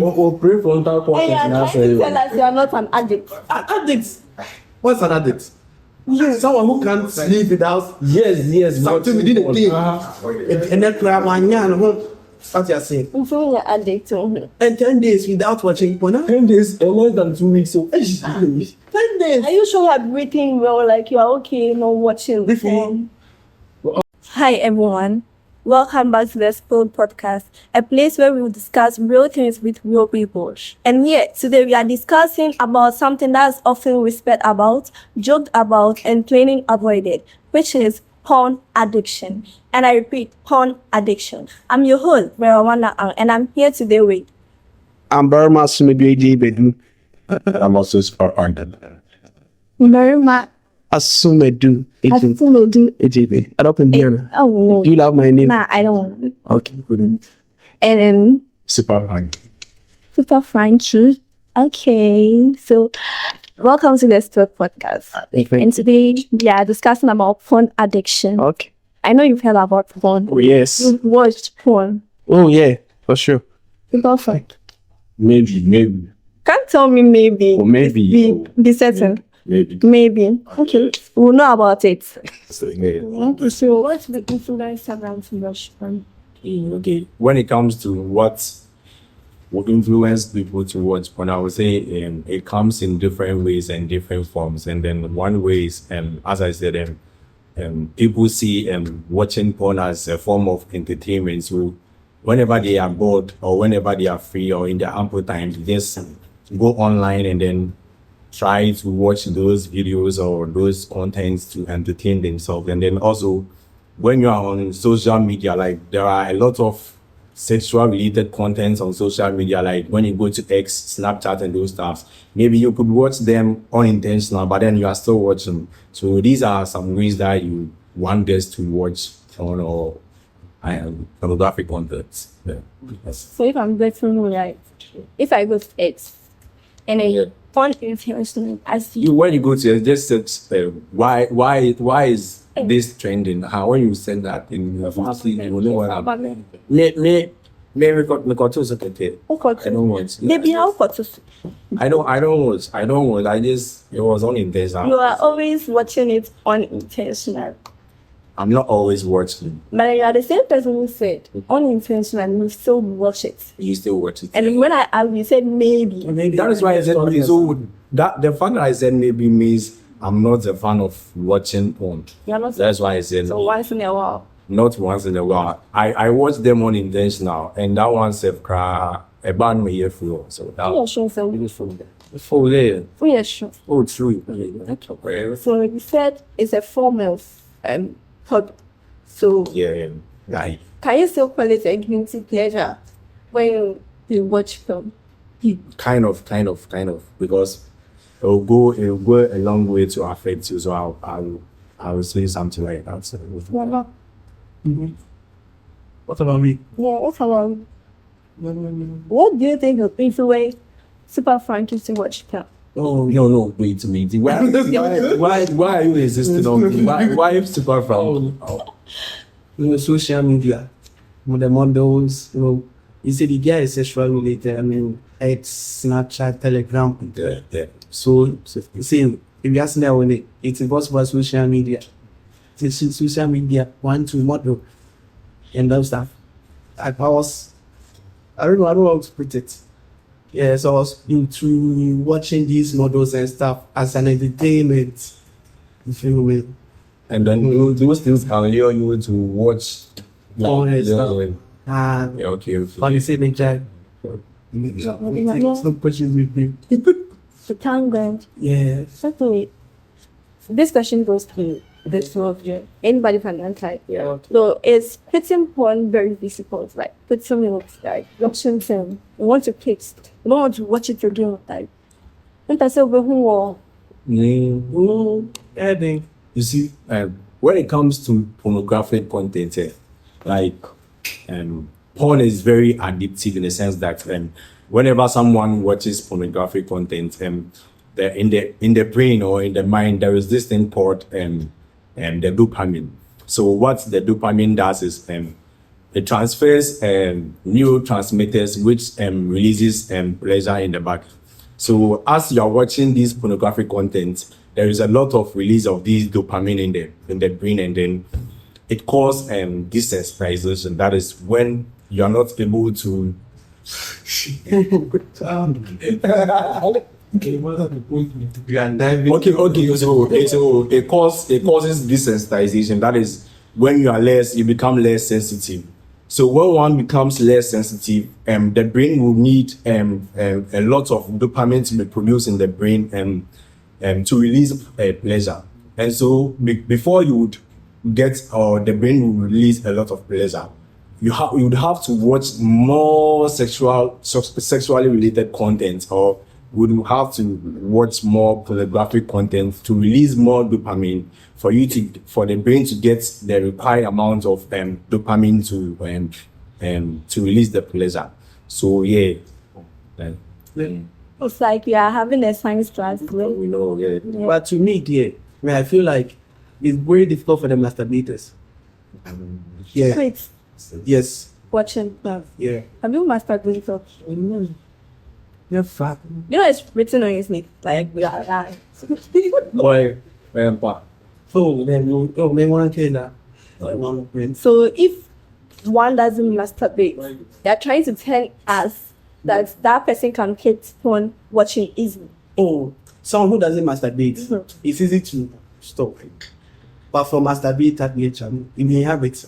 Or prefrontal cortex. And you are trying to tell us you are not an addict. Addict. What's an addict? Yes. Someone who can't sleep without Yes. something within a day. And then cry one year and what you're saying. I'm feeling you're addict. And 10 days without watching porn. 10 days or less than 2 weeks. So 10 days. Are you sure you are breathing well? Like you are okay, not watching the phone? Hi everyone. Welcome back to the Spilled Podcast, a place where we will discuss real things with real people. And here, today we are discussing about something that's often whispered about, joked about, and plainly avoided, which is porn addiction. And I repeat, porn addiction. I'm your host, Vera, and I'm here today with... I'm Barimah Asumadu I'm also SupaFrankie. Barimah Asumadu. Asumadu. I don't hear. Oh, no. Do you love my name? Nah, I don't. Okay, good. And SupaFrankie. SupaFrankie. Okay, so welcome to the Spilled Podcast. And today we are discussing about porn addiction. Okay. I know you've heard about porn. Oh, yes. You've watched porn. Oh, yeah, for sure. SupaFrankie. Maybe. Can't tell me maybe. Or maybe. Be certain. Maybe. Okay. We'll know about it. So, So what's the influence around watch porn? okay. When it comes to what will influence people to watch porn, I would say it comes in different ways and different forms. And then one way is, as I said, people see watching porn as a form of entertainment. So whenever they are bored or whenever they are free or in their ample time, they just go online and then try to watch those videos or those contents to entertain themselves. And then also, when you are on social media, like there are a lot of sexual related contents on social media, like when you go to X, Snapchat and those stuff, maybe you could watch them unintentional, but then you are still watching. So these are some ways that you want us to watch porn or pornographic content. Yeah. Yes. So if I'm getting right, if I go to X and then porn influence I see When you go to it, just search why is this trending? How when you send that in obviously you will know what happened. Me got to second. I don't want. maybe how got to I don't want. I just it was unintentional. you are always watching it unintentional. I'm not always watching. But you are the same person who said unintentional and you still watch it. You still watch it. And when I asked, you said maybe. That is why I said maybe. So that the fact that I said maybe means I'm not a fan of watching porn. You're not. That's why I said So once in a while. not once in a while. I watch them unintentional, and that one self cry a band me here for. So that Yeah, sure. So beautiful. full there. Oh, yeah, sure. Oh, true. So you said it's a form of hobby. So Yeah. can you still call it a guilty pleasure when you watch film? Kind of, because it'll go a long way to affect you. So I'll say something like that. So, What about me? Yeah, what's around? What do you think of influence SupaFrankie to watch film? oh no, wait a minute. Why are you insisting on me? Why SupaFrankie? Social media, the models, you see the guy is sexual related. I mean, it's Snapchat, Telegram. Yeah. So see, if you ask me when it involves about social media, it's social media, one to model, and those stuff. I don't know how to put it. Yeah, so I was into watching these models and stuff as an entertainment. You feel me? And then those things can lure you to watch. and stuff. Yeah, okay. On the same time. Some questions with me. The tangent. Yeah. Certainly. This question goes to the two of you. Anybody can answer. Yeah. So is putting porn very difficult? Like putting it like watching film. You want to pitch. You don't want to watch it again. Like don't I say over who I think. You see, when it comes to pornographic content, porn is very addictive in the sense that whenever someone watches pornographic content, in the brain or in the mind, there is this thing called the dopamine. So what the dopamine does is it transfers neurotransmitters which releases pleasure in the back. So as you are watching these pornographic content, there is a lot of release of these dopamine in the brain, and then it causes desensitization. That is when you are not able to. Okay. So it causes desensitization. That is when you become less sensitive. So when one becomes less sensitive, the brain will need a lot of dopamine to be produced in the brain to release pleasure. And so before you would get, or the brain will release a lot of pleasure, you would have to watch more sexually related content, or would have to watch more pornographic content to release more dopamine for the brain to get the required amount of dopamine to release the pleasure. So it's like we are having a science class. We know, yeah. But to me, I feel like it's very difficult for the masturbators. Yeah. Wait, Yes. watching class. Yeah. Have you masturbated? You're fat. You know it's written on his neck. Like we are lying. Boy, man, one can that. So if one doesn't masturbate, they're trying to tell us that person can keep on watching easily. Oh, someone who doesn't masturbate, it's easy to stop. But for masturbate that nature, you may have it.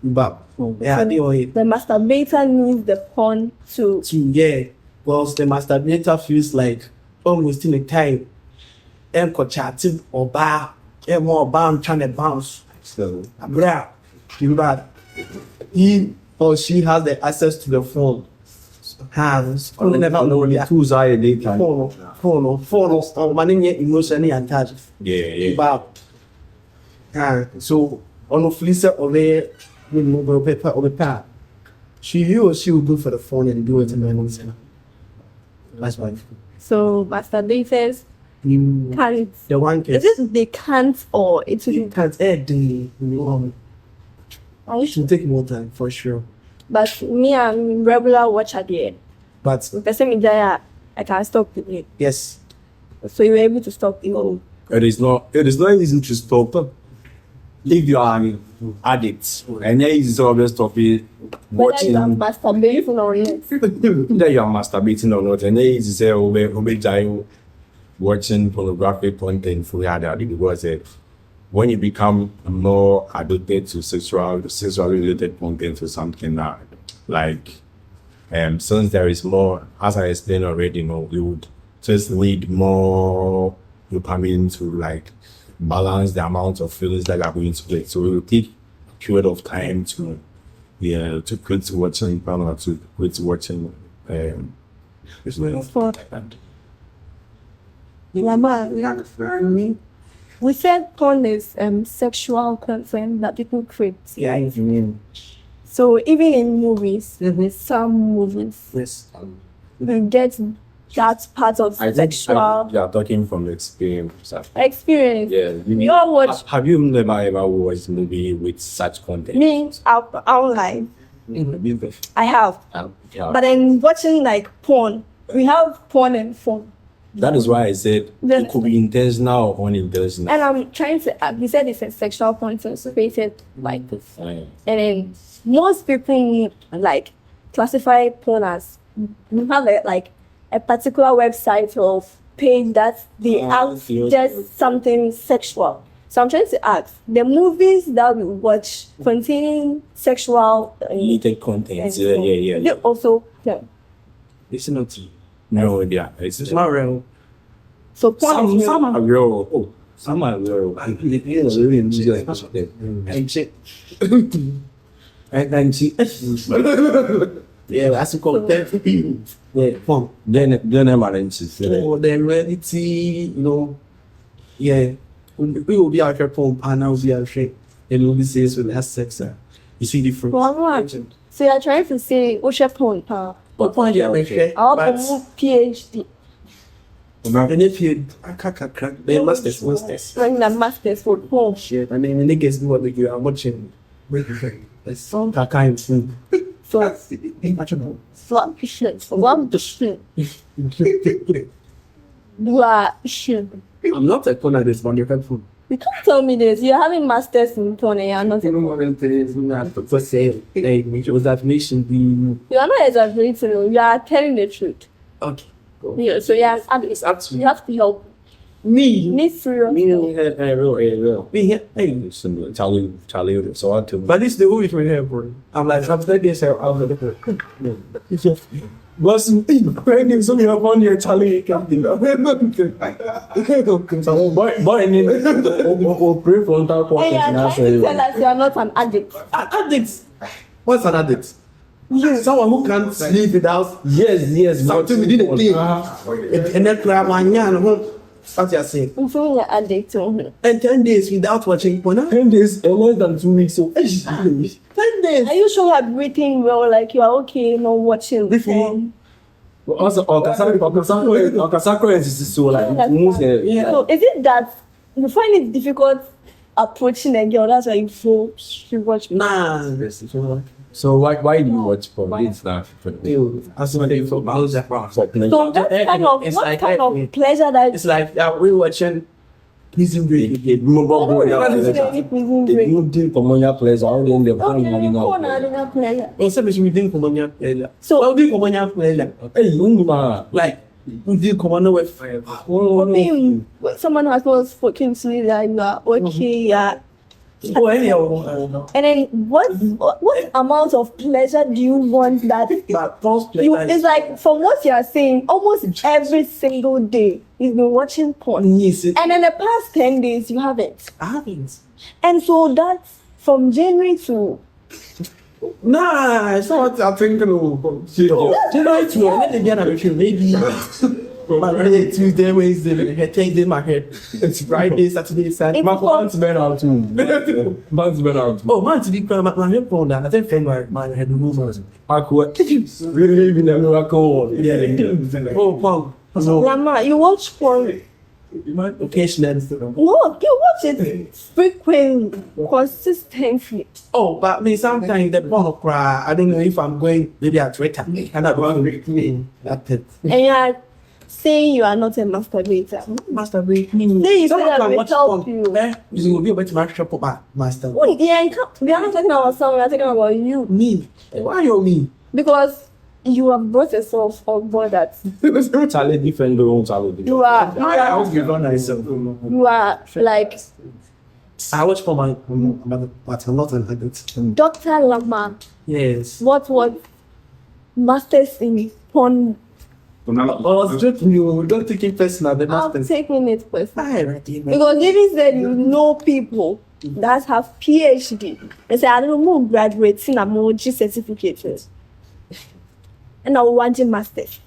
But The masturbator needs the porn to because the masturbator feels like almost in the time chatting or bar, more bound trying to bounce. So he or she has the access to the phone. Hands. tools are daytime. Phone. Managing emotionally attached. Yeah. But so on the fleecer of the mobile paper or the pad, he or she will go for the phone and do it in the moment. That's why. So masturbators can't. The one Is it they can't or it's can't I should take more time for sure. But me, I'm regular watcher there. But The same idea, I can stop it. yes, So you were able to stop it. It is not easy to stop. If you are an addict, and then it's always stop it watching. Whether you are masturbating or not. That you are masturbating or not, and then it's say watching pornographic content for other, because when you become more addicted to sexually related content or something like since there is more, as I explained already, you would just need more dopamine to like balance the amount of feelings that are going to it. So it will take a period of time to quit watching porn or to quit watching We said porn is sexual content that people create. yeah, I mean, So even in movies, some movies yes. we get that part of sexual you are talking from experience. experience. Yeah, You all watch have you never ever watched a movie with such content? me online. I have. Yeah. But then watching like porn, we have porn and phone. That is why I said Then- it could be intentional or unintentional. And I'm trying to, he said it's a sexual porn, so it's created like this. Yeah. And then most people like classify porn as, you have a particular website or page that they act just something sexual. So I'm trying to ask, the movies that we watch containing sexual Related content. and Yeah. they also, It's not. No, yeah. It's It's not real. so porn is some are real. Oh, some are real. And shit. And she. Yeah, that's a content. Yeah, fun. Then emergencies. For the reality, yeah. We will be out here pulling panel, will be out here. And we'll be saying with less sex. You see the fruit. So you're trying to say, what's your porn? What point you make sure? I'll PhD. And if you crack, they masters. When the masters for porn. Shit, I mean, niggas know what they do. I'm watching It's some kind of food. So, swap shit. Swap the shit. You are shit. I'm not a corner this one, you're helpful. You can't tell me this. You're having masters in porn and you're not. For sale. Hey, it was definition. You are not exaggerating. You are telling the truth. Okay. Yeah, so yeah, It's up to you have to help. me. Need serious. real. Me here. Hey. Charlie, so I too. But this is the movie from here, bro. I'm like, I'm studying this out of the It's just. What's when some you have on your Charlie something. Boy, in prefrontal And cortex you are now trying to tell say us you are not an addict. Addicts. What's an addict? Someone who can't sleep without yes, something within the thing. And then grab one yarn. What you're saying? I'm feeling you're addict to And 10 days without watching porn. 10 days or less than 2 weeks. So 10 days. Are you sure you're breathing well? Like you are okay, not watching porn? also Okasako is so like Yeah. So is it that you find it difficult approaching a girl? That's why you feel you watch. Nah. So why do you watch porn? It's not As soon as you feel about that. So what kind of pleasure that It's like we watching Prison Break. players all in the pleasure. Well, some we didn't come on your So well, we come on your pleasure. Like we did come on with someone has not spoken to you that you are okay, yeah. oh anyhow. And then what amount of pleasure do you want that But false you, pleasure. it's like from what you are saying, almost every single day you've been watching porn. Yes, And in the past 10 days you haven't. I haven't. And so that's from January to Nah, it's not what I'm thinking of. Tonight, let me get a maybe Monday, Tuesday, Wednesday, I take in my head. It's Friday, Saturday, Sunday. Man's been out too. Man's been out. Oh, man, to be clear, my head phone now. I think my head moved. Really even a miracle. Oh, wow. So, Grandma, you watch porn. occasionally. No, you watch it frequently, consistently. Oh, but me sometimes the porn cry. I don't know if I'm going maybe at Twitter. And I don't know. That's it. And you are saying you are not a masturbator. Masturbate. Then you say Someone that can will watch help porn. you. You will be able to match up my master. Oh, yeah, we are not talking about someone, we are talking about you. Me. Why you me? Because you have brought yourself on board that Charlie different you are like I watch for my but I'm not an adult. Dr. Lama. Yes. What masters in porn? I was joking you, don't take it personal, the I'm masters. taking it personal. Hi, Ratty, man. Because even said you know people that have PhD. They say I don't know graduates in emoji certificates. And I want a master's.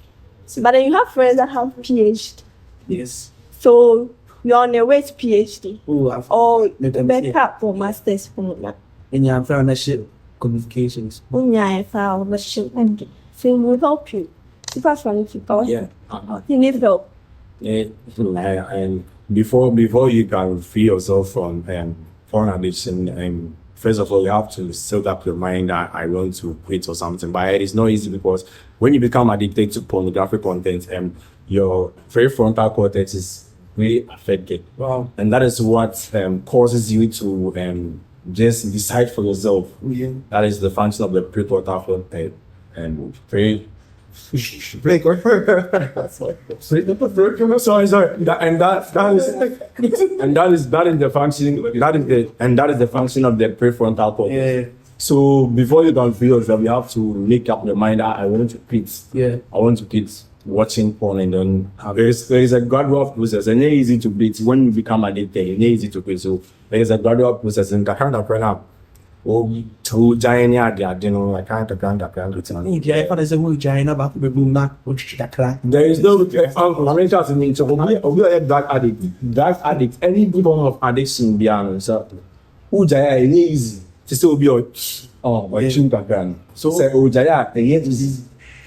But then you have friends that have PhD. Yes. So you're on your way to PhD. Oh, I've Or Let them back see. up for master's program. and you're found that shit communications. When you're found the shit and so will help you. SupaFrankie, go ahead. You need help. And before you can free yourself from porn addiction, first of all, you have to set up your mind that I want to quit or something. But it is not easy because when you become addicted to pornographic content, your prefrontal cortex is really affected. Wow. And that is what causes you to just decide for yourself. Yeah. That is the function of the prefrontal cortex. And sorry. That is the function of the prefrontal cortex. Yeah. So before you can free yourself, you have to make up your mind that I want to quit. Yeah. I want to quit watching porn, and then there is a gradual process, and it's easy to quit when you become addicted. It's easy to quit. So there is a gradual process, and I can't up. Oh, to giant yard, you know, I can't. Yeah, if I say we giant about the boom now, which that crack. There is no I'm interested in so we drug addict, any form of addiction beyond so who jaya easy to still be but chin kakran. So say jaya is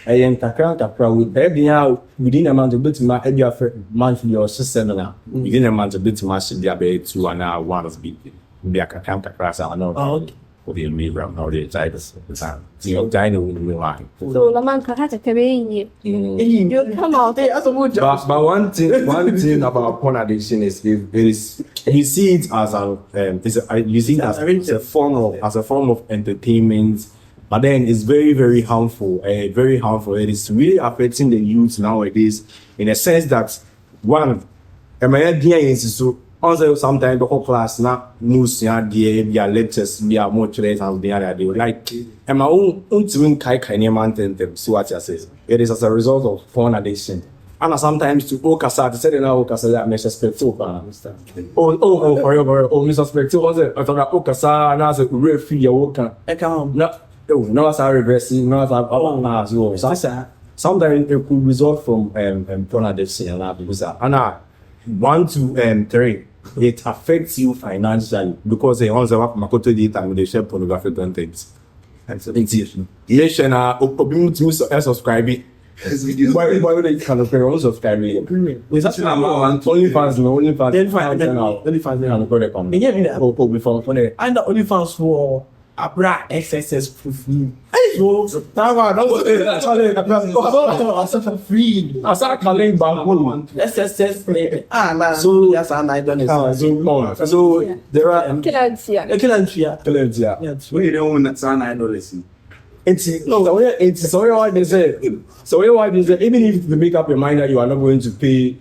kakra with every how within a month a bit my every monthly or seminar within a month a bit much there be 2 and 1 be kakra I know. the mirror nowadays. The time. So Dino in real life. So Laman had a career. You come out there as a good job. But one thing about porn addiction is you see it as a form of entertainment, but then it's very, very harmful. Very harmful. It is really affecting the youth nowadays in a sense that one, also sometimes the whole class not news their lectures are more trace and the other day. Like my own so what I say. It is as a result of porn addiction. And sometimes to Okasa to say that Mr. Spector. Mr. Spector was I thought Okasa and as a real feel no, as I reversing, no, as I sometimes it could result from porn addiction because and I want to three. It affects you financially because they also have Makoto data and they share pornographic contents. That's an exception. Yes, and subscribing. Why would they kind of pay on subscribing? OnlyFans, And the OnlyFans for Abra XSS free. Free. I started calling back one. SSS play. So yes, and I don't know. So there are Kilantia. We don't want that sound I don't listen. It's so why they say. Even if you make up your mind that you are not going to pay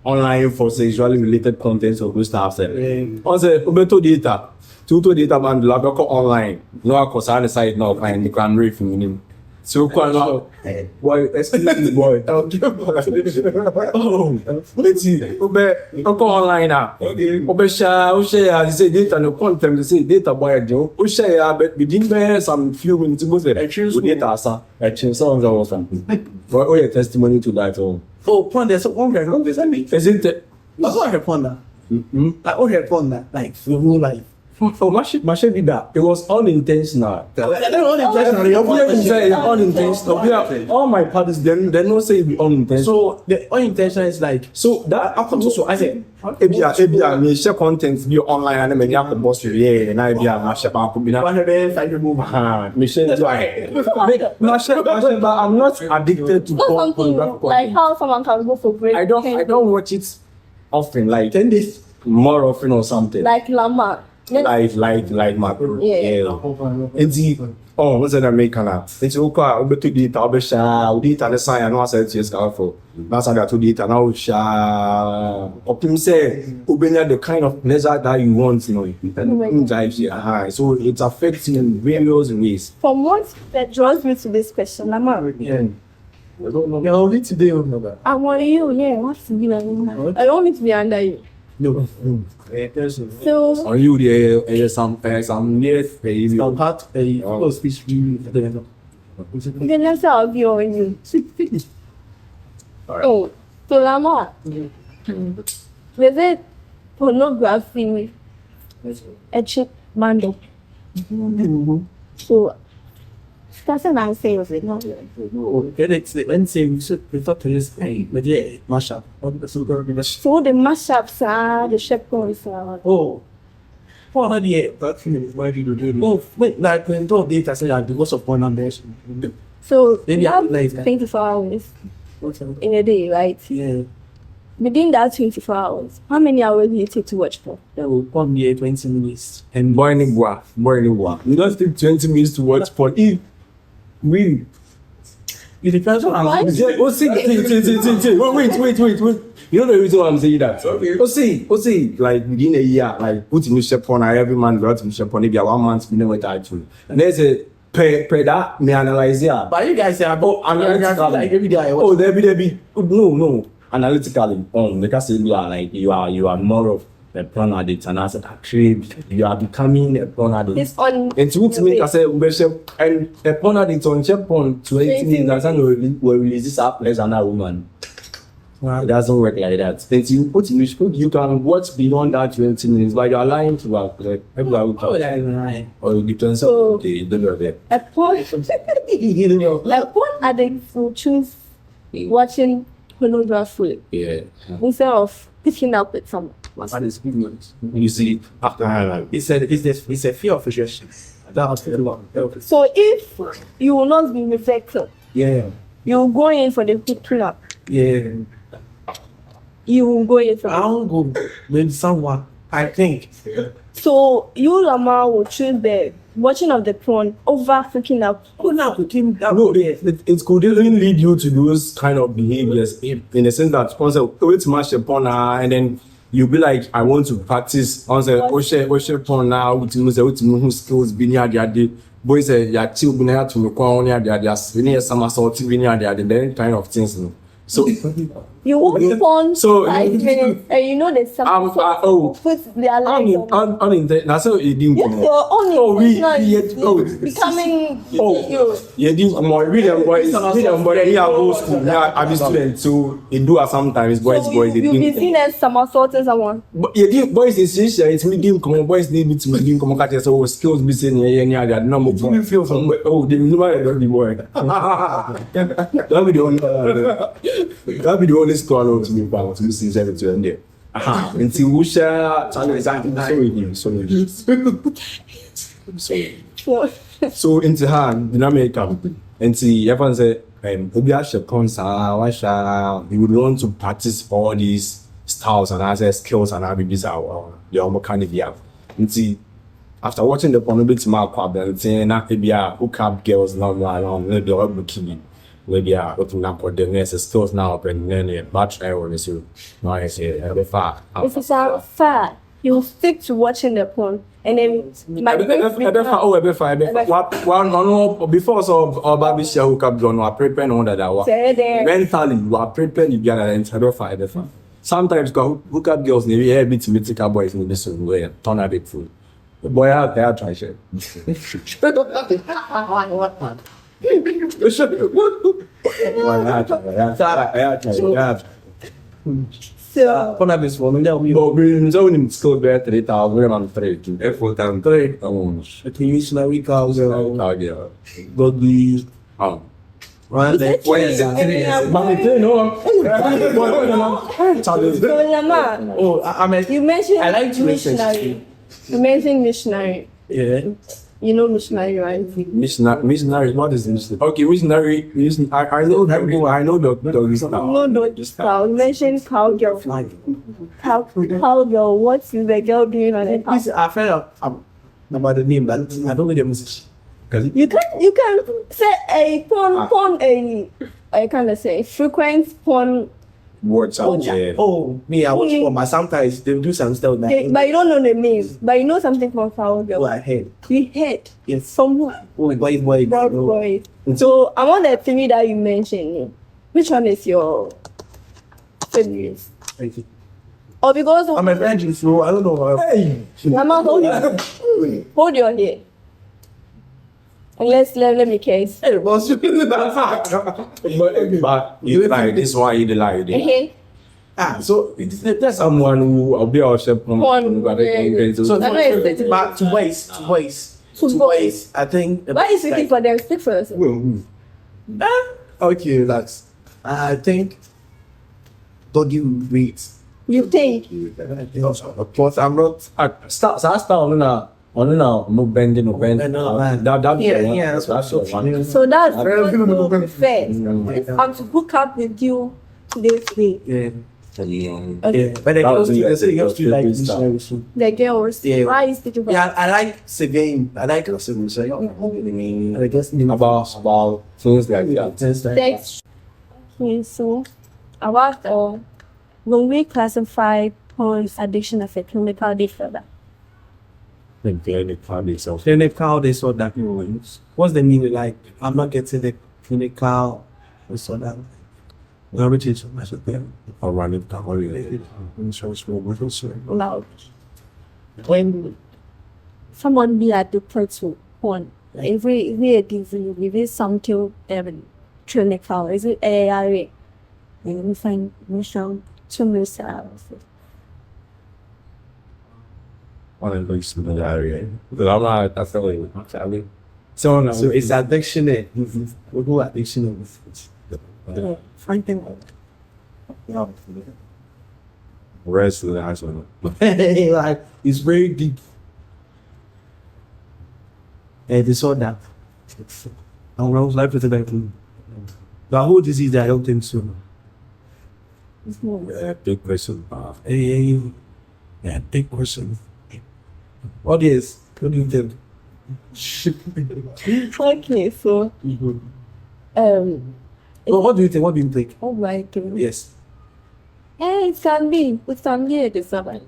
online for sexually related content or good stuff, also Ubeto data. Tuto data man the lab online. No, I cause on the site now and you can read from him. So quite boy, excuse me, boy. Oh, let's see. Ube online now. Ube share. They say data no content. They say data boy. Ube share, but we didn't bear some few minutes ago. Data sir. Actually, someone was something. What your testimony to that? Oh, porn. There's one guy. Isn't it? That's what happened now. Like what happened like for real life. Oh, my shit did that. It was unintentional. Unintentional. All my parties, they don't say it be unintentional. So the unintentional is like so that happens. So I said, me share content be online and then me have the boss here and I be a share back. Me share. That's why. But I'm not addicted to porn. Like how someone can go for break. I don't watch it often. Like 10 days more often or something. Like Lama. Like macro. Yeah. What's that American? It's okay. We took data. We share. We data the sign. No, I said it's powerful. That's how I took data. Now we share. Optim say, we need the kind of pleasure that you want. You know, so it affects you in various ways. From what that draws me to this question, Lama. yeah. I don't know. You're only today on that. I want you. Yeah. What's the deal? I don't need to be under you. No. So Are you there? Some near baby. Some part close speech you can just have you on you. Oh, so Lama. Is it pornography? A cheap bundle. So that's an answer of it. When say we should refer to this but yeah, mashup. So the mashups are the shepherds are. Oh. 408. That's why do you do? Oh, wait, like when told data say that because of porn numbers. So Then you you have have like 24 hours in a day, right? Yeah. Within that 24 hours, how many hours do you take to watch porn? That will come here 20 minutes. And Boy, you don't take 20 minutes to watch porn. Really? it depends on how Why? Wait. You know the reason why I'm saying that? See, like within a year, like put in share porn, every man got to share porn, maybe 1 month, we never actually. And there's a per that, me analyze yeah. But you guys say, analytically. like every day I watch. Oh, there be. No. Analytically, because you are more of a porn addict, and as actually you are becoming a porn addict. It's on. And to me, I say, and a porn addict on check porn to 18 years, and will release this up less than a woman. It doesn't work like that. Then you put in you can watch beyond that 20 minutes, but you are lying to us. Like, people are or you turn So- something, you don't know that. A porn. Like porn addicts will choose watching pornography Yeah. instead of picking up with someone. That is good. You see, after It's a fear of rejection. That's a lot. So if you will not be reflected, Yeah. you will go in for the quick club. Yeah. You will go in for I don't go with someone. I think. So you, Lama, will choose the watching of the porn over cooking up. Oh, now to him. No, it could even lead you to those kind of behaviors in the sense that once you wait to match upon and then you'll be like, I want to practice. Once I porn now, with skills, being here, boys say, you're chill, being here to look on here, they're spinning some assault, being here, then kind of things. You know. So You watch porn So- 5 minutes and you know there's something put their life on. That's how it didn't Yes, come. your own Oh, intention is becoming you. Yeah, this more read them boys. Yeah, go school. Yeah, I'm a student, so they do it sometimes. Boys, So boys, they you'll be think. seen as some assaulting someone. But yeah, the boys is essential. It's me dim come. Boys need me to me dim come. Catch so skills be saying yeah. They no more. Me feel some. Oh, they know I don't be boy. That be the only. That be the only score out to me. But to me, since every two and there. Aha. Until we share. Sorry. So into hand, dynamic into everyone say, maybe I should you would want to practice all these styles and as skills and abilities are the almost kind of yeah. Into after watching the pornography mark club and saying that maybe I hook up girls now around maybe I'll be killing. Maybe I open up for the next skills now and then a batch I want to see. No, I say far. If it's fat, you'll stick to watching the porn and then before so baby share hook up John or prepare on that say there. mentally you are prepared you get an fire. Sometimes hook up girls maybe a bit mythical boys in this way turn a bit food. The boy out there try shit. So When I was one, we But we zone school better 3,000 and 3 full time 3 missionary cows yeah. godly right there. So Lama, Oh, I mean, you mentioned I like to missionary. You mentioned missionary. yeah. You know missionary, right? Missionary, what is missionary? Okay, missionary. I know the No, don't stop. You mentioned cowgirl. Cowgirl. What is the girl doing on the This, I felt about the name, but I don't know the musician. You can say a porn I kind of say frequent porn, words out there. Oh, me, I watch for my sometimes they do some stuff that but you don't know the name. But you know something from cowgirl. I hate. We heard Yes. someone. Oh, boy. Broad boy. So among the three that you mentioned, which one is your favorite? Or because I'm a virgin, so I don't know. Hey! Mama, hold your head. And let me case. Hey, boss, you But you like this why you like it. so that's Someone who will be our chef So but to waste. I think. why is it for them? Speak for yourself. Okay, relax. I think. Don't give weight. You think? Of course, I'm not. Start no bending. Yeah, that's what So that's what you prefer. I'm to hook up with you this week. Yeah. Okay. But they That was girls the- do like the missionary. The girls. Yeah. Why is it about? Yeah, I like surveying. I like surveying. So I guess About things like that. Thanks. Okay, so about when we classify porn addiction as a clinical disorder. Then they call this or that. What's the meaning? Like, I'm not getting the clinical this or that. Which is Loud. When someone be addicted to porn, if we a disease, if it's something clinical, is it ARA? And we find mission to ourselves. One of those area. But I'm not. I feel like so it's addiction. We go addiction. Yeah. Fine thing. rest of the high school. Like, it's very deep. disorder. I would like to say that. The whole disease, I don't think so. Big question. Yeah, big question. What is? What do you think? Okay, so Well, what do you think? What do you think? oh my god. Yes. Yeah, it can be a disorder.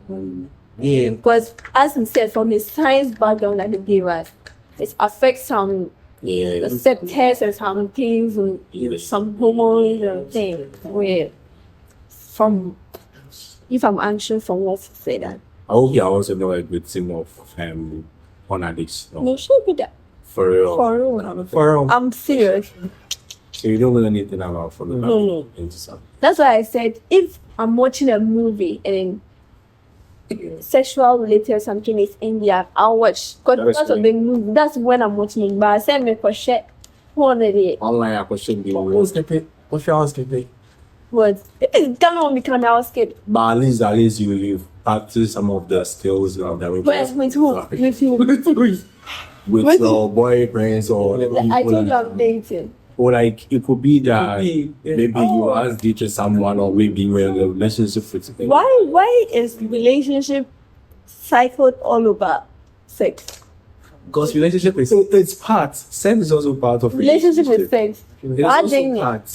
Yeah. Because as we said, from the science background that they gave us, it affects some receptors and some things and some hormones and things. Where from if I'm anxious, someone to say that. I hope you also know a victim of porn addicts. No? No, should be that. For real. For real. For I'm serious. So you don't know anything about for the No. Interesting. That's why I said if I'm watching a movie and sexual related something is in there, I'll watch. Because that's of the movie. That's when I'm watching it. But I said me for shit. One of the Online, I question the What's the What's your housekeeping? words. It's gonna on become our skip. But at least you practice some of the skills that With who? With you. with your boyfriends or I told you I'm dating. or like it could be that Could be, yeah. maybe you ask to someone or maybe you're in a relationship with someone. Why is relationship cycled all over sex? Because relationship is It's part. Sex is also part of Relationship is sex. It's Why also didn't you? part.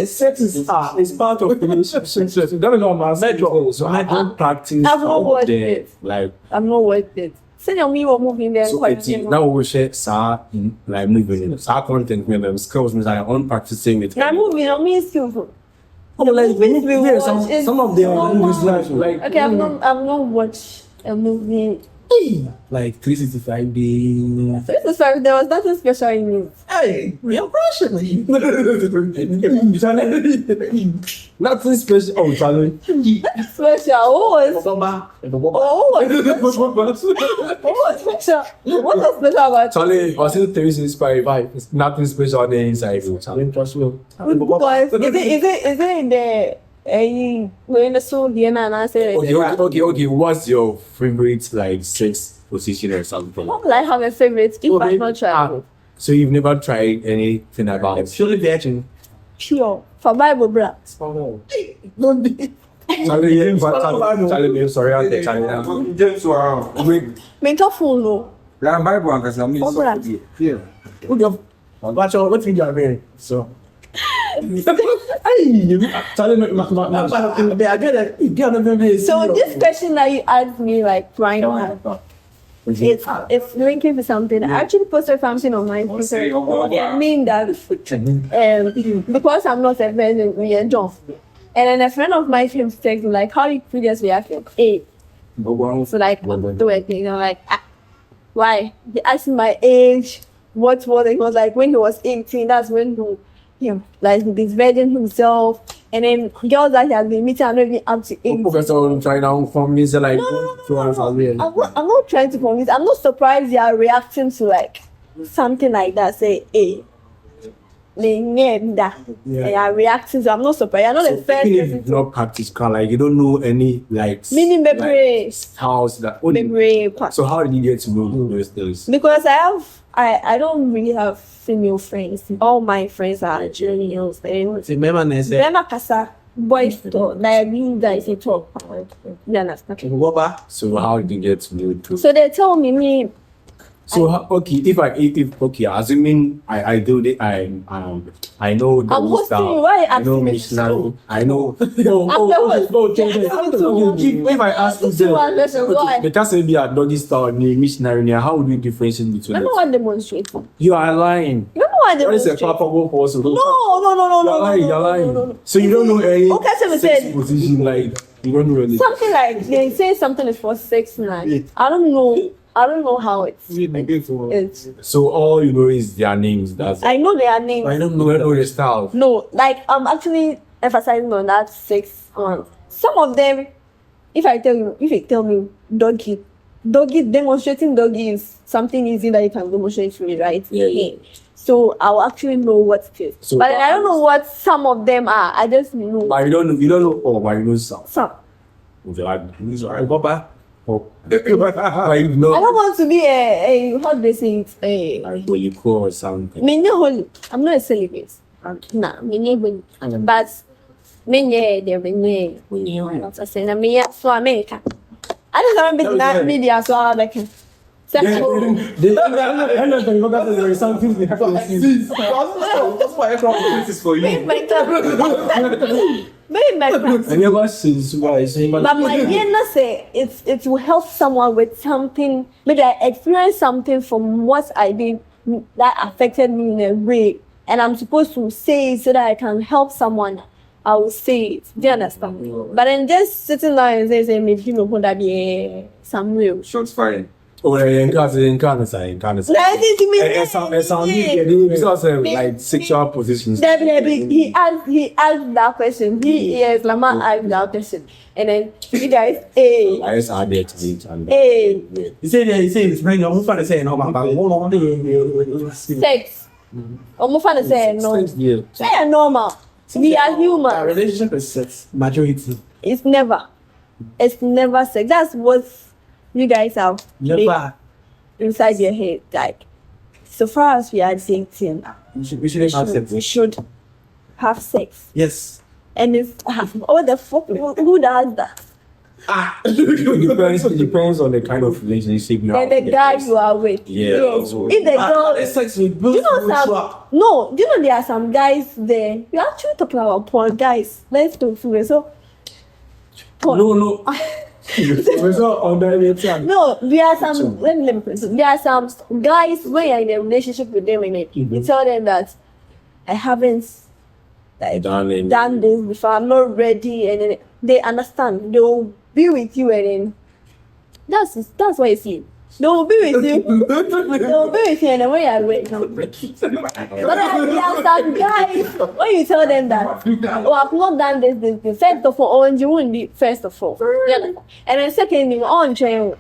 Sex is part. It's part of relationship. You don't know my so I don't practice I've not all watched the it. like. I'm not worth it. Send your me one movie there. So it's now we share like moving content with them skills means I'm on practicing it. I'm moving on me skillful. Some of them are movies like Okay, I'm not watch a movie. like 365 days. So this is sorry, there was nothing special in it. Hey, you're rushing me. nothing special. Oh, Charlie. Special. What was special? What was special about Charlie, was it 365? It's nothing special on the inside. Charlie. Because is it in the we're in the soul and I said Okay. What's your favorite like sex position or something? how will I have a favorite if I'm not trying? So you've never tried anything about Surely virgin. Pure. For Bible bra. Don't be. Charlie, Charlie, sorry, I'll take Charlie. James Warren. Mental full no. La Bible and Casami. Yeah. Watch out, what's in your brain? So. So this question that you asked me like right now, it's linking to something. I actually posted something on my Twitter. I mean that because I'm not a virgin, we are John. And then a friend of mine came to text me like, how you previous reaction? So like do it. You know, like why? He asked me my age, what was it? He was like when he was 18, that's when he like this virgin himself. And then girls that he has been meeting are not even up to 18. Professor trying to inform me, like, I'm not trying to convince. I'm not surprised they are reacting to like something like that. Say, hey, they need that. They are reacting. So I'm not surprised. I'm not the first even if person you not practice like you don't know any like meaning baby, house that baby. so how did you get to know those things? Because I don't really have female friends. All my friends are Nigerians. They're not casa boys to like me guys they talk. You understand? So how did you get to know too? So they tell me So okay, if okay, assuming I do the I know the I'm hosting stuff. you. Why I know asking me? missionary. I know. If I ask you, the person be a doggy style missionary. How would you differentiate between I don't them? want demonstrating. You are lying. You don't want What is a demonstrating. palpable person? No. You're lying. So you don't know any Okay, so we sex said- position like you don't know any. Something like they say something is for 6 9. I don't know how it's. So all you know is their names. That's I know their names. I don't know the style. No, like I'm actually emphasizing on that 6 1. Some of them, if you tell me doggy demonstrating doggy is something easy that you can demonstrate to me, right? Yeah. So I'll actually know what it is. So but I don't know what some of them are. I just know But you don't know. Oh, but you know some. some. These are Like, I don't want to be a what they say, like when you call or something. me no holy. I'm not a celibate. Nah, me never. But me there me not a say na me so America. I don't know bit that media so I can. That's why this is for you. I never seen But my year say it will help someone with something. Maybe I experienced something from what I did that affected me in a way, and I'm supposed to say it so that I can help someone. I will say it. Do you understand? But then just sitting there and saying, "Maybe you know what that be some real." Shots fired. Oh, in Canada. Like sexual positions. Definitely, he asked that question. Yes, Lama asked that question, and then you guys, hey, I just added to each other. hey, He said it's bring your father saying no, but hold on, sex. I'm to say no. Yeah. Say normal. We are A human. relationship is sex. Majority. It's never sex. That's what you guys have Never. inside your head. Like, so far as we are dating, We should have sex. we should have sex. Yes. And if what the fuck, who does that? It depends on the kind of relationship you have. And the guy you are with. Yeah. Yes. If the girl, Sex with do you know there are some guys there. You're actually talking about porn, guys. Let's do it. So, porn. No. We're not on that. No, there are some. Let me put it. There are some guys when you're in a relationship with them, and you tell them that I haven't done this before. I'm not ready, and then they understand. They'll be with you, and then that's what you see. They'll be with you. They'll be with you, and then when you're ready, but there are some guys when you tell them that, oh, I've not done this. First of all, you won't be first of all. Yeah. And then secondly, on train,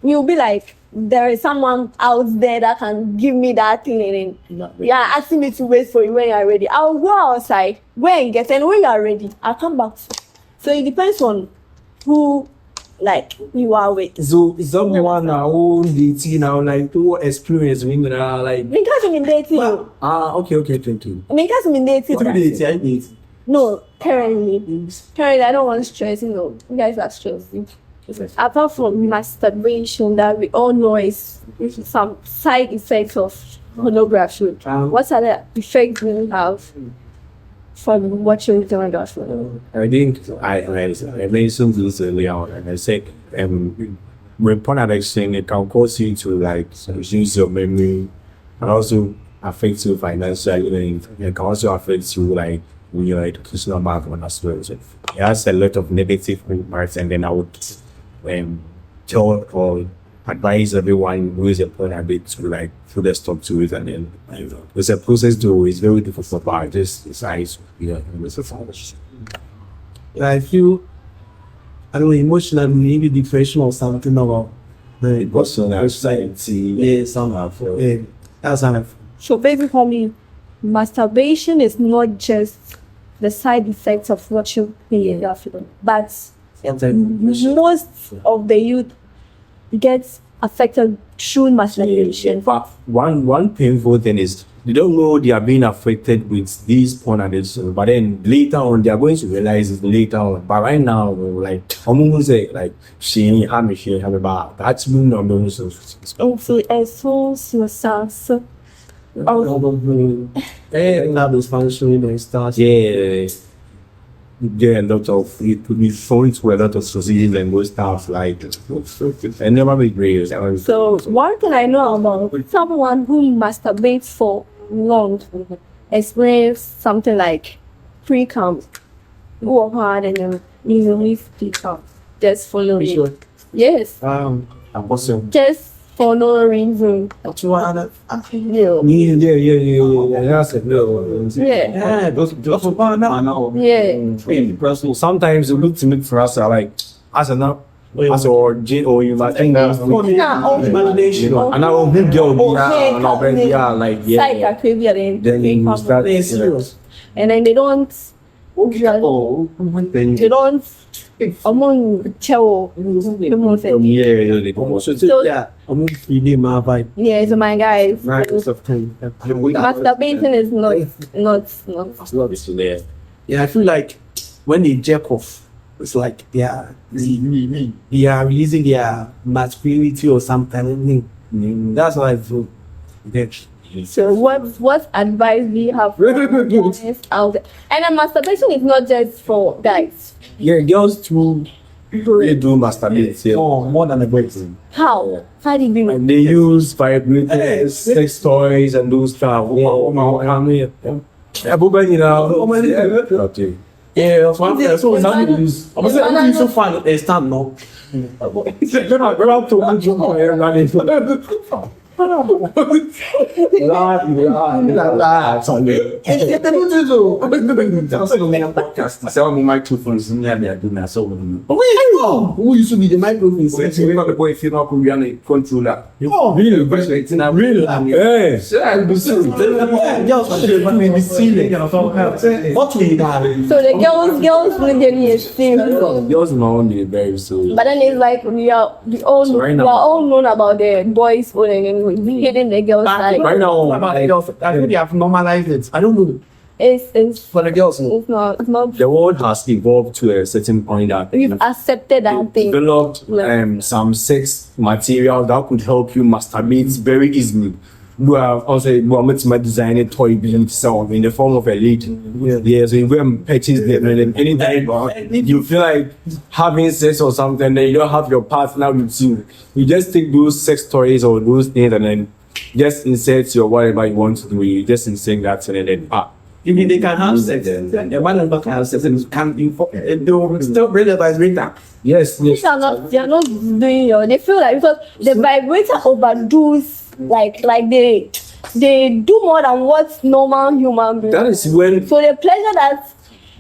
you'll be like, there is someone out there that can give me that thing, and then you're asking me to wait for you when you're ready. I'll go outside, go and get, and when you're ready, I'll come back. So it depends on who, like, you are with. So someone who dating now, like who experience me like. Because I'm in dating. Okay, thank you. Because I'm in dating. I date. No, currently, I don't want stress. You guys are stressing. Apart from masturbation, that we all know is some side effects of pornography. What are the effects you have from watching pornography? I think I mentioned this earlier on, and I said when porn addiction, it can cause you to like lose your memory, and also affect you financially, and it can also affect you like with your educational background as well. So it has a lot of negative impacts, and then I would tell or advise everyone who is a porn addict to like put a stop to it, and then it's a process to it's very difficult, but I just decide I feel, I don't know, emotionally, maybe depression or something about the personal society. Yeah, somehow. Yeah, that's how I feel. So basically, for me, masturbation is not just the side effects of watching pornography, but most of the youth gets affected through masturbation. In fact, one painful thing is they don't know they are being affected with these porn addictions, but then later on they are going to realize it later on. But right now, like I'm gonna say, like she about that's been no Influence yourself. Levels functioning and stuff. Yeah, a lot of it could be phone to a lot of society language stuff like and never be great. So one thing I know about someone who masturbates for long experience something like pre-cum, work hard and then usually speak up. Just follow me. Sure. Yes. I'm also Just for no reason. That's why Yeah. yeah. I said no. Yeah. those I know. Yeah. Sometimes it looks to me for us like as a now as or you might think that you know, and I will big girl like Psych activity then you start serious. and then they don't They don't. Among Chow. Yeah, so my guys. Masturbating is not. Yeah, I feel like when they jerk off, it's like they are releasing their masculinity or something. That's why I feel that. So what advice do you have for guys out there? And then masturbation is not just for guys. Yeah, girls too. They do masturbate. More than a boy. How? How do you do it? And they use vibrators, sex toys, and those stuff. Everybody, you know. Yeah, so fun. They stand no. Microphones in there, they're doing that. So, who used to be the microphone? we got the boy if you know Korean controller. Oh, Really? Really? Hey. What we have? So the girls really experience. Yours now only very soon. But then it's like we are all known about the boys owning and we hitting the girls side. Right now, I think they have normalized it. I don't know. It's For the girls, no. it's not. the world has evolved to a certain point that We've accepted that thing. developed some sex material that could help you masturbate very easily. Well, also, my design a toy being sold in the form of a lead. Yeah, so you go and purchase them, and then anytime you feel like having sex or something, then you don't have your partner with you. You just take those sex toys or those things and then just insert your whatever you want to do. You just insert that and then If they can have sex, then the man and can have sex and can be they will still realize that. yes. They are not doing your. They feel like because the vibrator overdoes like they do more than what normal human beings. That is when. So the pleasure that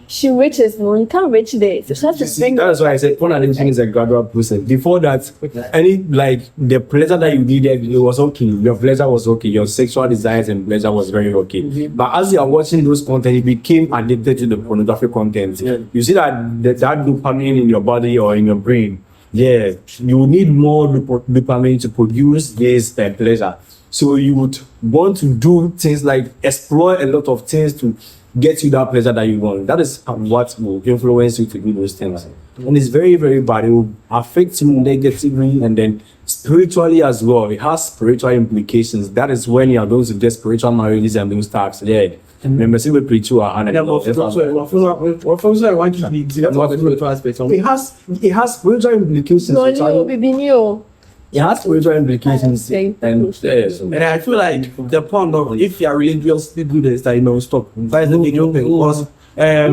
she reaches, no, you can't reach there. So she has to bring. That's why I said one of the things is a gradual process. Before that, any like the pleasure that you needed, it was okay. Your pleasure was okay. Your sexual desires and pleasure was very okay. But as you are watching those content, you became addicted to the pornographic content. You see that dopamine in your body or in your brain. Yeah, you need more dopamine to produce this pleasure. So you would want to do things like explore a lot of things to get you that pleasure that you want. That is what will influence you to do those things. And it's very, very bad. It will affect you negatively and then spiritually as well. It has spiritual implications. That is when you are going to get spiritual marriages and those types. Yeah. Remember, see, we preach you are It has spiritual implications. No, baby, new. It has spiritual implications. And I feel like the point of if you are religiously do this, that stop. That's the thing because A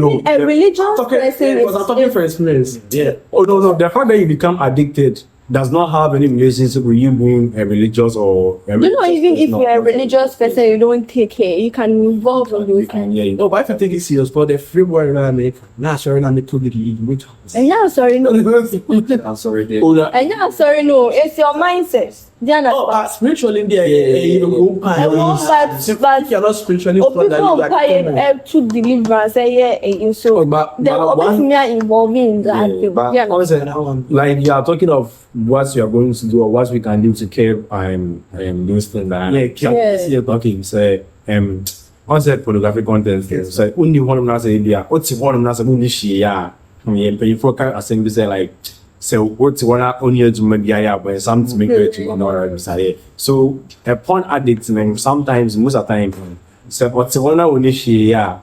religious person I'm talking for experience. Yeah. Oh no, the fact that you become addicted does not have any relationship with you being a religious or even if you're a religious person, you don't take care. You can involve in those things. Yeah, No, but if you take it serious, but the free word I make, not sure and the two And yeah, sorry, no. I'm sorry, Dave. And yeah, sorry, no. It's your mindset. Spiritually in there, but you're not spiritually people quiet to deliverance, so they're always involving in that. Like you are talking of what you are going to do or what we can do to keep those things that talking say concept pornographic content say only one of us India what's one of us only share pay for assembly say like so what's one only to media when something make it to say so a porn addict sometimes most of the time so what's one only share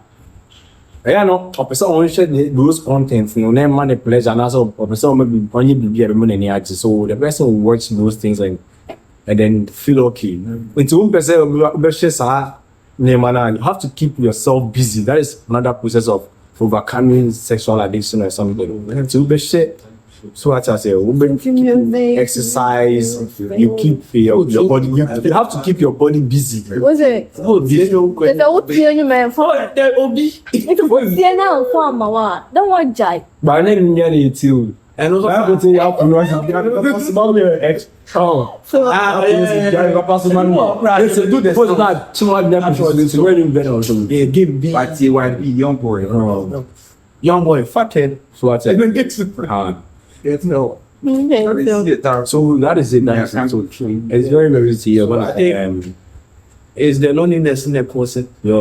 yeah, no, a person only share those contents, no name money pleasure, and also a person maybe only be a money access. So the person will watch those things and then feel okay. When two person you have to keep yourself busy. That is another process of overcoming sexual addiction or something. So what I say, exercise, you keep your body. You have to keep your body busy. What's it? There's a whole thing man for don't want Jai. But I didn't get it too. And also, I would say you have to know ex. Oh. So Do this. What's that? Someone never was wearing better or something. yeah, give me But you want to be young boy. young boy, fathead. So what's it? It's no. okay, so So that is it. That is so true. It's very, very serious. But I think, It's the loneliness in the person. yeah.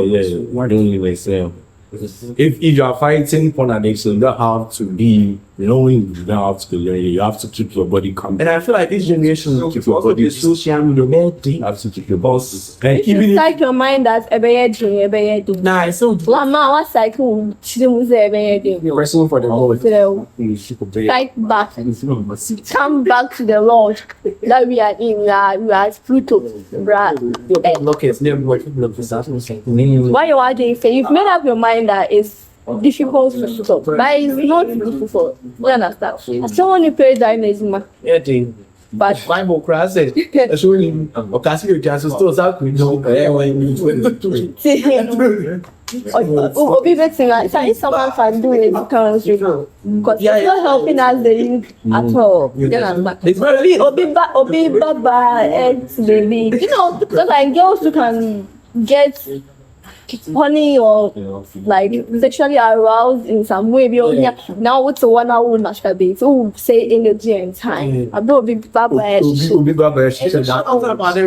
Why don't you like say? If you are fighting porn addiction, you don't have to be knowing. You don't have to be learning. You have to keep your body calm. And I feel like this generation Keep your body. the social media. You have to keep your boss. And if you even if psych your mind that ebe Nah, it's so Lama, what cycle? She didn't say ebe you're wrestling for the Lord, you fight back. Come back to the Lord that we are in. We are Pluto, bruh. look it's never working. Look for that. Why you are doing? You've made up your mind that it's difficult to stop, but it's not difficult. You understand? I still want to pay dynamism, Yeah, thing. but Bible class says, "Surely, occasionally, just still out with no." Obi betting like someone can do it because it's not helping us the youth at all. You know, It's very Obi Baba and baby. You know, because like girls who can get honey or like sexually aroused in some way. Now it's a 1 hour natural base. So say energy and time. I don't be Baba. There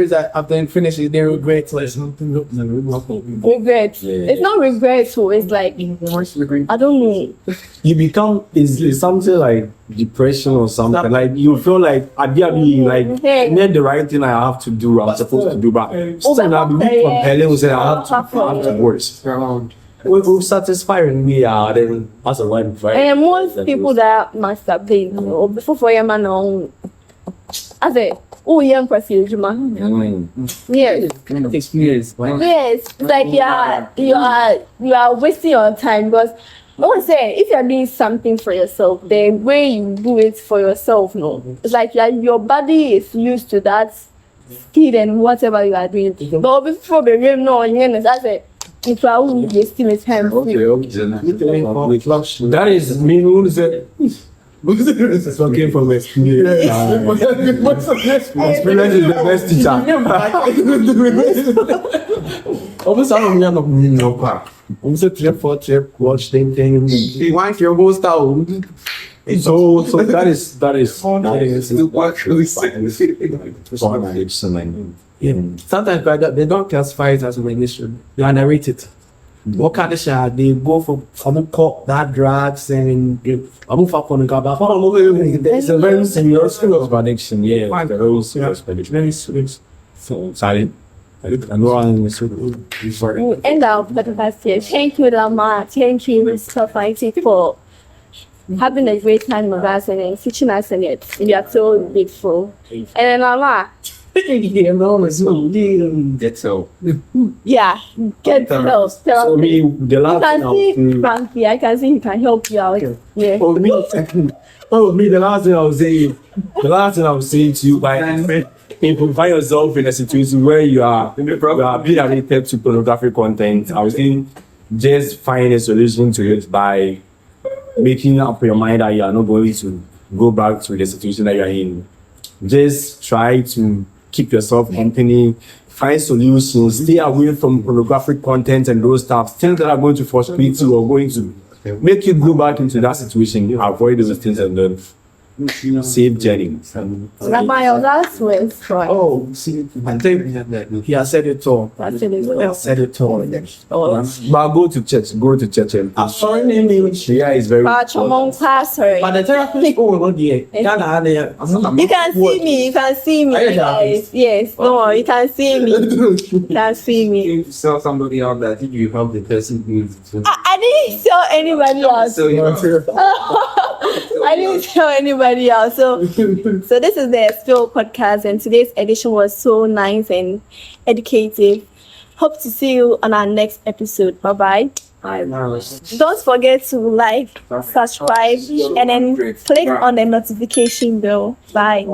is that after finishes, they regret less. Regret. It's not regret, so it's like I don't know. you become is something like depression or something. Like you feel like I be like not the right thing I have to do. I'm supposed to do, but sometimes I'll be compelling. Say I have to worse. We're satisfying me. Then as a wife, right? And most people that masturbate or before your man on, I say, oh, young person, yes. Experience. Yes, it's like you are wasting your time because I would say if you're doing something for yourself, the way you do it for yourself, no, it's like your body is used to that speed and whatever you are doing. But before the game, no, that's it. It's all estimate time. That is me who said. It's okay from experience. Experience is the best teacher. Almost out of me, I'm not no part. Almost a trip for trip, watch thing. You want your whole style. So that is Yeah. Sometimes they don't classify it as a relation. They are narrated. What kind of shit? They go for cop that drugs and I'm for it's a very serious of addiction. Yeah, very serious addiction. very serious. So sorry. I know I'm so We'll end our podcast here. Thank you, Lama. Thank you, SupaFrankie, for having a great time with us and teaching us in it. We are so grateful. And then Lama, That's all. yeah, get help. so me the You last can see thing Frankie. I can see he can help you out. Yeah. for me the last thing I was saying to you like if you find yourself in a situation where you are being addicted to pornographic content, I was saying just find a solution to it by making up your mind that you are not going to go back to the situation that you are in. Just try to keep yourself company, find solutions, stay away from pornographic content and those stuff, things that are going to frustrate you or going to make you go back into that situation. Avoid those things and then safe journey. Lama, your last words, Troy. Oh, see, I think he has said it all. That's it. He has said it all. But go to church and yeah, it's very But among class, sorry. But the therapist will not be You can see me. You can see me. Are you Guys. Yes. No, you can see me. You can see me. You tell somebody else that you help the person who is. I didn't tell anybody else. So you I didn't tell anybody else. So this is the Spill podcast, and today's edition was so nice and educative. Hope to see you on our next episode. Bye bye. Don't forget to like, subscribe, and then click on the notification bell. Bye.